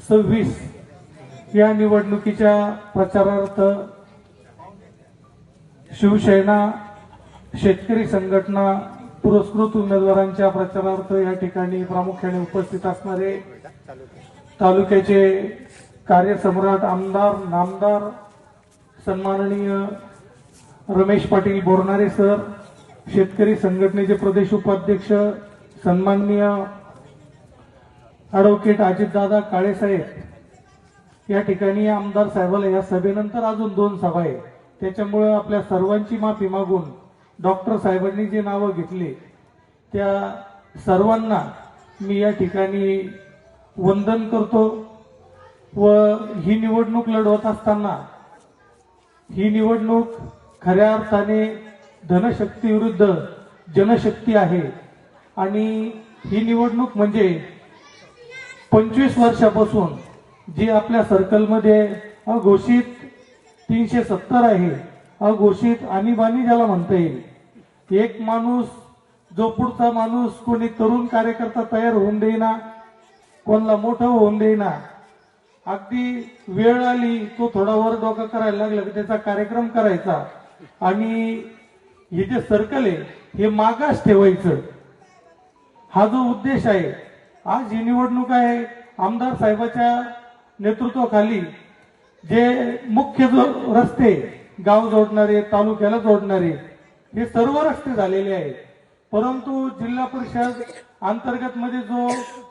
2026 या निवडणुकीच्या प्रचारार्थ शिवसेना शेतकरी संघटना पुरस्कृत उमेदवारांच्या प्रचारार्थ या ठिकाणी प्रामुख्याने उपस्थित असणारे तालुक्याचे कार्यसम्राट आमदार नामदार सन्माननीय रमेश पाटील बोरनारे सर, शेतकरी संघटनेचे प्रदेश उपाध्यक्ष सन्माननीय ॲडव्होकेट अजितदादा काळे साहेब, या ठिकाणी आमदार साहेबाला या सभेनंतर अजून 2 सभा आहे, त्याच्यामुळे आपल्या सर्वांची माफी मागून डॉक्टर साहेबांनी जे नावं घेतली त्या सर्वांना मी या ठिकाणी वंदन करतो व ही निवडणूक लढवत असताना ही निवडणूक खऱ्या अर्थाने धनशक्ती विरुद्ध जनशक्ती आहे आणि ही निवडणूक म्हणजे 25 वर्षापासून जी आपल्या सर्कलमध्ये अघोषित 370 आहे, अघोषित आणीबाणी ज्याला म्हणता येईल, एक माणूस जो पुढचा माणूस कोणी तरुण कार्यकर्ता तयार होऊन देईना, कोणाला मोठं होऊन देईना, अगदी वेळ आली तो थोडा वर डोका करायला लागला की त्याचा कार्यक्रम करायचा आणि हे जे सर्कल आहे हे मागास ठेवायचं, हा जो उद्देश आहे. आज ही निवडणूक आहे आमदार साहेबाच्या नेतृत्वाखाली जे मुख्य जो रस्ते गाव जोडणारे तालुक्याला जोडणारे हे सर्व रस्ते झालेले आहेत, परंतु जिल्हा परिषद अंतर्गत मध्ये जो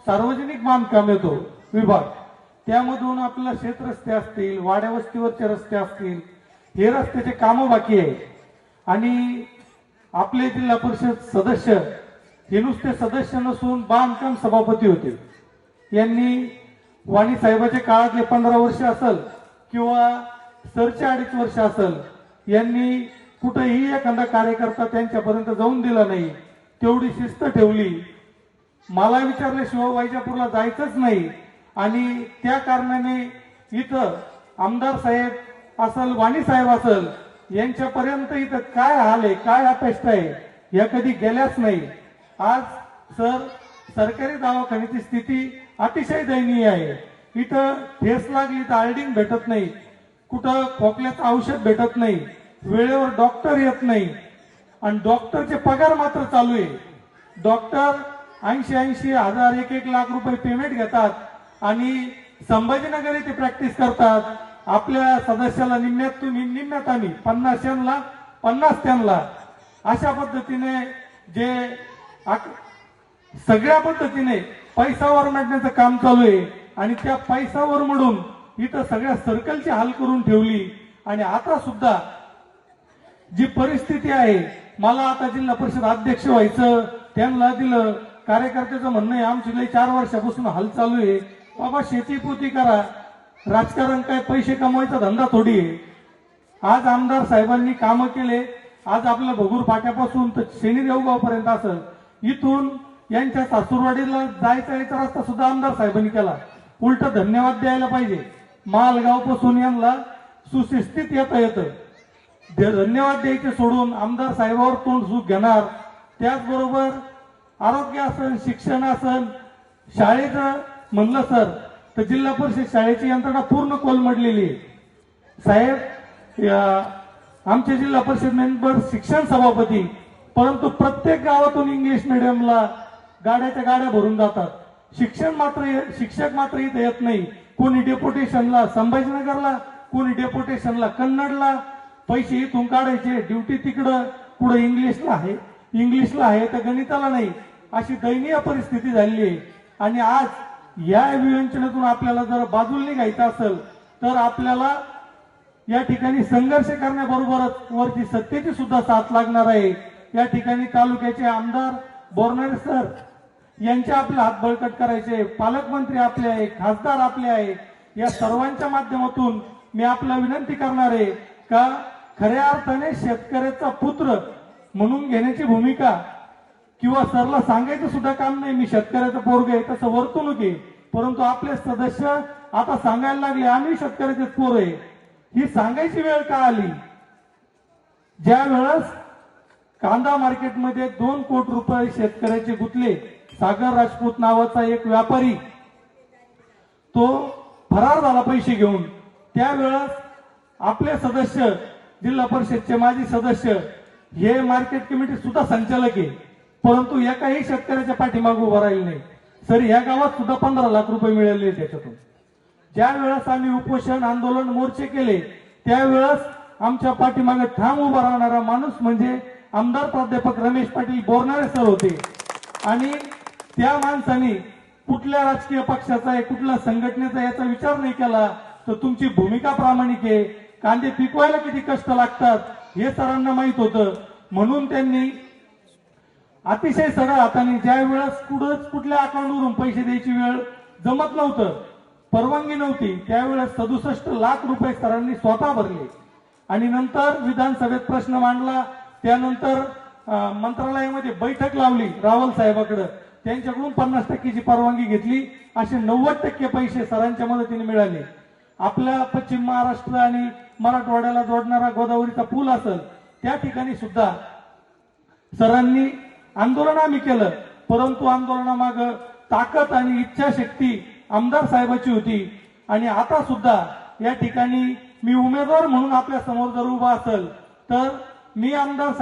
सार्वजनिक बांधकाम येतो विभाग त्यामधून आपल्याला शेत रस्ते असतील, वाड्या वस्तीवरचे रस्ते असतील, हे रस्त्याचे कामं बाकी आहे. आणि आपले जिल्हा परिषद सदस्य हे नुसते सदस्य नसून बांधकाम सभापती होते. यांनी वाणी साहेबाच्या काळातले 15 वर्ष असेल किंवा सरचे 2.5 वर्ष असेल, यांनी कुठेही एखादा कार्यकर्ता त्यांच्यापर्यंत जाऊन दिला नाही, तेवढी शिस्त ठेवली. मला विचारल्याशिवाय वैजापूरला जायचंच नाही आणि त्या कारणाने इथं आमदार साहेब असेल, वाणी साहेब असेल, यांच्यापर्यंत इथं काय हाल आहे, काय अपेक्षा आहे या कधी गेल्याच नाही. आज सरकारी दवाखान्याची स्थिती अतिशय दयनीय आहे. इथं ठेस लागली तर आर्डिंग भेटत नाही, कुठं खोकल्याचं औषध भेटत नाही, वेळेवर डॉक्टर येत नाही आणि डॉक्टरचे पगार मात्र चालू आहे. डॉक्टर 80-80 हजार 1-1 लाख रुपये पेमेंट घेतात आणि संभाजीनगर येथे प्रॅक्टिस करतात. आपल्या सदस्याला निम्म्यात तुम्ही निम्म्यात आम्ही 50 यांना 50 त्यांना, अशा पद्धतीने जे सगळ्या पद्धतीने पैसावर मांडण्याचं काम चालू आहे आणि त्या पैसावर म्हणून इथं सगळ्या सर्कलची हाल करून ठेवली. आणि आता सुद्धा जी परिस्थिती आहे, मला आता जिल्हा परिषद अध्यक्ष व्हायचं, त्यांना दिलं, कार्यकर्त्याचं म्हणणं आहे आमची लई 4 वर्षापासून हाल चालू आहे. बाबा शेतीपुती करा, राजकारण काय पैसे कमवायचा धंदा थोडी आहे. आज आमदार साहेबांनी कामं केले. आज आपल्या भगूर फाट्यापासून तर शनी देवगाव पर्यंत असं इथून यांच्या सासूरवाडीला जायचा याचा रस्ता सुद्धा आमदार साहेबांनी केला. उलट धन्यवाद द्यायला पाहिजे. मालगाव पासून यांना सुशिस्तीत येता येतं. धन्यवाद द्यायचे सोडून आमदार साहेबावर तोंड सुख घेणार. त्याचबरोबर आरोग्य असेल, शिक्षण असेल, शाळेचं म्हणलं सर तर जिल्हा परिषद शाळेची यंत्रणा पूर्ण कोलमडलेली आहे. साहेब आमचे जिल्हा परिषद मेंबर शिक्षण सभापती, परंतु प्रत्येक गावातून इंग्लिश मीडियमला गाड्याच्या गाड्या भरून जातात. शिक्षक मात्र इथे येत नाही. कोणी डेप्युटेशनला संभाजीनगरला, कोणी डेप्युटेशनला कन्नडला, पैसे इथून काढायचे, ड्युटी तिकडं, पुढे इंग्लिशला आहे तर गणिताला नाही, अशी दयनीय परिस्थिती झालेली आहे. आणि आज या विवेचनातून आपल्याला जर बाजूला निघायचं असेल तर आपल्याला या ठिकाणी संघर्ष करण्याबरोबरच वरची सत्तेची सुद्धा साथ लागणार आहे. या ठिकाणी तालुक्याचे आमदार बोरनारे सर यांचे आपले हात बळकट करायचे, पालकमंत्री आपले आहे, खासदार आपले आहे, या सर्वांच्या माध्यमातून मी आपल्याला विनंती करणार आहे का खऱ्या अर्थाने शेतकऱ्याचा पुत्र म्हणून घेण्याची भूमिका किंवा सरला सांगायचं सुद्धा काम नाही मी शेतकऱ्याचं पोरग आहे तसं वर्तणूक आहे, परंतु आपले सदस्य आता सांगायला लागले आम्ही शेतकऱ्याचे पोर आहे. ही सांगायची वेळ का आली? ज्या वेळेस कांदा मार्केटमध्ये 2 कोटी रुपये शेतकऱ्याचे गुंतले, सागर राजपूत नावाचा एक व्यापारी तो फरार झाला पैसे घेऊन। त्यावेळेस आपले सदस्य, जिल्हा परिषदचे माजी सदस्य, हे मार्केट कमिटी सुद्धा संचालक आहे, परंतु एकाही शेतकऱ्याच्या पाठीमागे उभा राहिले नाही। सर या गावात सुद्धा 15 लाख रुपये मिळाले त्याच्यातून। ज्या वेळेस आम्ही उपोषण आंदोलन मोर्चे केले त्यावेळेस आमच्या पाठीमागे ठाम उभा राहणारा माणूस म्हणजे आमदार प्राध्यापक रमेश पाटील बोरनारे सर होते। आणि त्या माणसाने कुठल्या राजकीय पक्षाचा आहे, कुठल्या संघटनेचा याचा विचार नाही केला, तर तुमची भूमिका प्रामाणिक आहे, कांदे पिकवायला किती कष्ट लागतात हे सरांना माहित होतं, म्हणून त्यांनी अतिशय सरळ हाताने ज्या वेळेस कुठल्या अकाउंटवरून पैसे द्यायची वेळ जमत नव्हतं, परवानगी नव्हती, त्यावेळेस 67 लाख रुपये सरांनी स्वतः भरले। आणि नंतर विधानसभेत प्रश्न मांडला, त्यानंतर मंत्रालयामध्ये बैठक लावली रावल साहेबांकडे, त्यांच्याकडून 50% परवानगी घेतली, असे 90% पैसे सरांच्या मदतीने मिळाले। आपल्या पश्चिम महाराष्ट्र आणि मराठवाड्याला जोडणारा गोदावरीचा पूल असेल त्या ठिकाणी सुद्धा सरांनी आंदोलन आम्ही केलं, परंतु आंदोलनामागे ताकद आणि इच्छाशक्ती आमदार साहेबांची होती। आणि आता सुद्धा या ठिकाणी मी उमेदवार म्हणून आपल्या समोर जर उभा असेल तर मी आमदार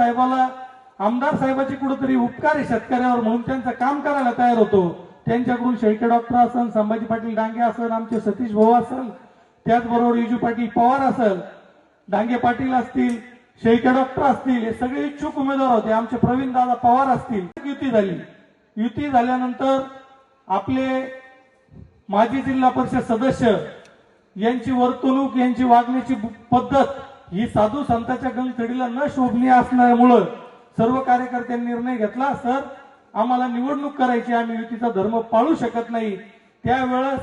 साहेबाची कुठेतरी उपकार आहे शेतकऱ्यावर म्हणून त्यांचं काम करायला तयार होतो। त्यांच्याकडून शेळके डॉक्टर असेल, संभाजी पाटील डांगे असेल, आमचे सतीश भाऊ असेल, त्याचबरोबर विजू पाटील पवार असेल, डांगे पाटील असतील, शेळके डॉक्टर असतील, हे सगळे इच्छुक उमेदवार होते। आमचे प्रवीण दादा पवार असतील। युती झाली, युती झाल्यानंतर आपले माजी जिल्हा परिषद सदस्य यांची वर्तणूक, यांची वागण्याची पद्धत ही साधू संतांच्या गंगथडीला न शोभनीय असल्यामुळं सर्व कार्यकर्त्यांनी निर्णय घेतला, सर आम्हाला निवडणूक करायची, आम्ही युतीचा धर्म पाळू शकत नाही। त्यावेळेस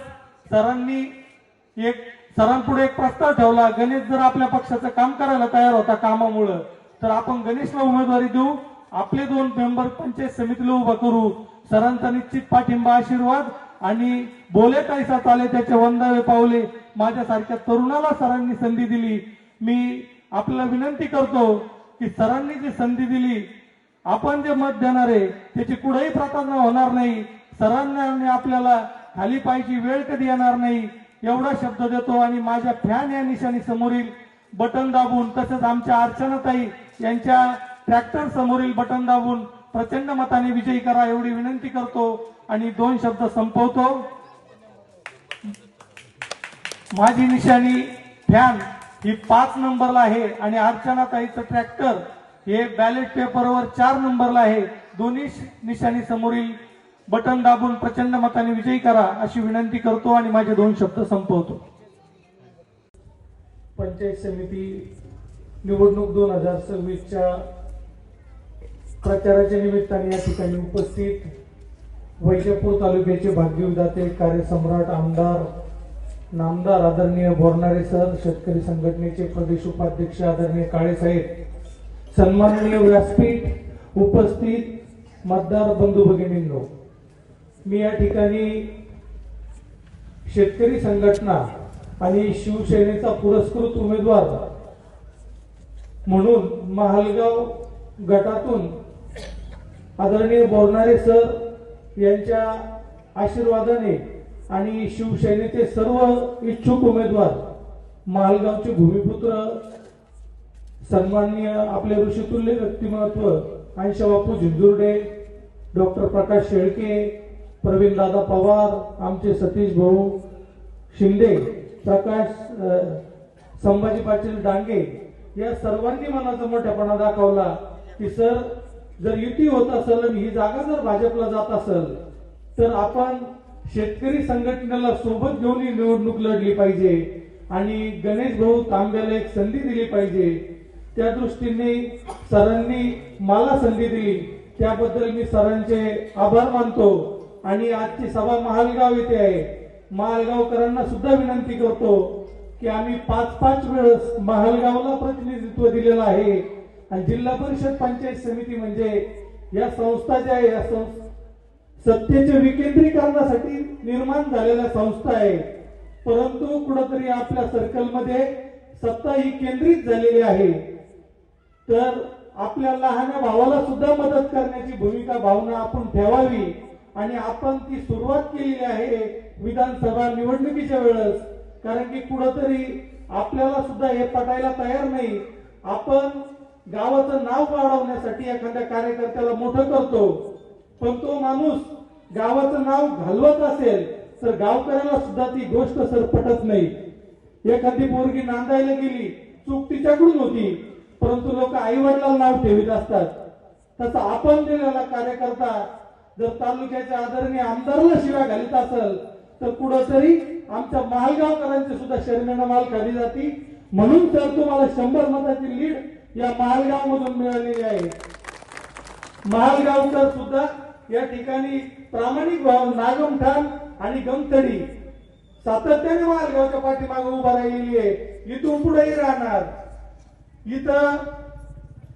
सरांपुढे एक प्रस्ताव ठेवला, गणेश जर आपल्या पक्षाचं काम करायला तयार होता कामामुळं तर आपण गणेशला उमेदवारी देऊ, आपले 2 मेंबर पंचायत समितीला उभा करू। सरांचा निश्चित पाठिंबा, आशीर्वाद आणि बोले कैसा चाले त्याचे वंदावे पावले, माझ्यासारख्या तरुणाला सरांनी संधी दिली। मी आपल्याला विनंती करतो की सरांनी जी संधी दिली, आपण जे मत देणार आहे त्याची कुठेही प्रतारणा होणार नाही, सरांना आपल्याला खाली पायची वेळ कधी येणार नाही एवढा शब्द देतो। आणि माझ्या फॅन या निशाणी समोरील बटन दाबून, तसेच आमच्या अर्चनाताई यांच्या ट्रॅक्टर समोरील बटन दाबून प्रचंड मताने विजयी करा एवढी विनंती करतो आणि 2 शब्द संपवतो। माझी निशाणी फॅन ही 5 नंबरला आहे आणि अर्चनाताईचं ट्रॅक्टर हे बॅलेट पेपरवर 4 नंबरला आहे। दोन्ही निशाणी समोरील बटन दाबून प्रचंड मताने विजयी करा अशी विनंती करतो आणि माझे 2 शब्द संपवतो। पंचायत समिती निवडणूक 2026च्या प्रचाराच्या निमित्ताने या ठिकाणी उपस्थित वैजापूर तालुक्याचे भाग्यविधाते, कार्यसम्राट, आमदार, नामदार आदरणीय बोरनारे सर, शेतकरी संघटनेचे प्रदेश उपाध्यक्ष आदरणीय काळे साहेब, सन्माननीय व्यासपीठ, उपस्थित मतदार बंधू भगिनींनो, मी या ठिकाणी शेतकरी संघटना आणि शिवसेनेचा पुरस्कृत उमेदवार म्हणून महालगाव गटातून आदरणीय बोरनारे सर यांच्या आशीर्वादाने आणि शिवसेनेचे सर्व इच्छुक उमेदवार, महालगावचे भूमिपुत्र, सन्माननीय आपले ऋषितुल्य व्यक्तिमत्व अंश बापू झिंजुर्डे, डॉक्टर प्रकाश शेळके, प्रवीण दादा पवार, आमचे सतीश भाऊ शिंदे, प्रकाश संभाजी पाटील डांगे, या सर्वांनी मनाचा मोठेपणा दाखवला की सर जर युती होत असेल आणि ही जागा जर भाजपला जात असेल तर आपण शेतकरी संघटनेला सोबत घेऊन ही निवडणूक लढली पाहिजे आणि गणेश भाऊ तांब्याला एक संधी दिली पाहिजे। त्या दृष्टीने सरांनी मला संधी दिली, त्याबद्दल मी सरांचे आभार मानतो। आणि आजची सभा महालगाव येथे आहे, महालगावकरांना सुद्धा विनंती करतो की आम्ही 5-5 वेळेस महालगावला प्रतिनिधित्व दिलेलं आहे आणि जिल्हा परिषद पंचायत समिती म्हणजे या संस्था ज्या आहे या सत्तेच्या विकेंद्रीकरणासाठी निर्माण झालेल्या संस्था आहे, परंतु कुठेतरी आपल्या सर्कलमध्ये सत्ता ही केंद्रित झालेली आहे। तर आपल्या लहान भावाला सुद्धा मदत करण्याची भूमिका भावना आपण ठेवावी आणि आपण ती सुरुवात केलेली आहे विधानसभा निवडणुकीच्या वेळेस कारण की कुठंतरी आपल्याला सुद्धा हे पटायला तयार नाही. आपण गावाचं नाव वाढवण्यासाठी एखाद्या कार्यकर्त्याला मोठं करतो, पण तो माणूस गावाचं नाव घालवत असेल तर गावकऱ्याला सुद्धा ती गोष्ट सर पटत नाही. एखादी पोरगी नांदायला गेली, चूक तिच्याकडून होती, परंतु लोक आई वडिलांना नाव ठेवीत असतात. तसं आपण दिलेला कार्यकर्ता जर तालुक्याच्या आदरणीय आमदाराला शिव्या घालीत असेल तर कुठंतरी आमच्या महालगावकरांची सुद्धा शर्मेनं माल खाली जाती. म्हणून तर तुम्हाला 100 मताची लीड या महालगाव मधून मिळालेली आहे. महालगावकर सुद्धा या ठिकाणी प्रामाणिक भाव नागमठाण आणि गमतडी सातत्याने महालगावच्या पाठीमागे उभा राहिलेली आहे. इथून पुढेही राहणार. इथं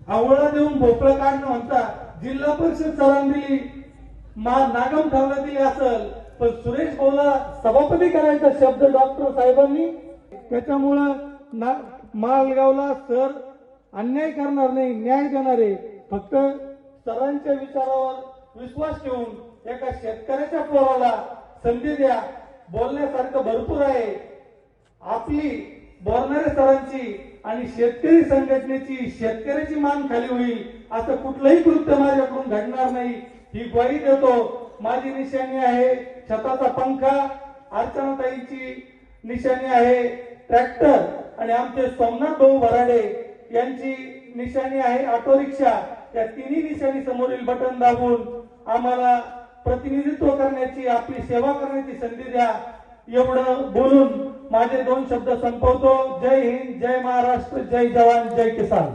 आवळा देऊन भोपळं काढणं म्हणता जिल्हा परिषद सरांनी दिली, नागमठाणला दिली असेल, पण सुरेश भाऊला सभापती करायचा शब्द डॉक्टर साहेबांनी, त्याच्यामुळं मालगावला सर अन्याय करणार नाही, न्याय देणार आहे. फक्त सरांच्या विचारावर विश्वास ठेवून एका शेतकऱ्याच्या पोराला संधी द्या. बोलण्यासारखं भरपूर आहे. आपली बोलणारे सरांची आणि शेतकरी संघटनेची शेतकऱ्याची मान खाली होईल असं कुठलंही कृत्य माझ्याकडून घडणार नाही ही ग्वाही देतो. माझी निशाणी आहे छताचा पंखा, अर्चनाताईंची निशाणी आहे ट्रॅक्टर आणि आमचे सोमनाथ भाऊ भराडे यांची निशाणी आहे ऑटो रिक्षा. या तिन्ही निशाणी समोरील बटन दाबून आम्हाला प्रतिनिधित्व करण्याची, आपली सेवा करण्याची संधी द्या. एवढं बोलून माझे 2 शब्द संपवतो. जय हिंद, जय महाराष्ट्र, जय जवान, जय किसान.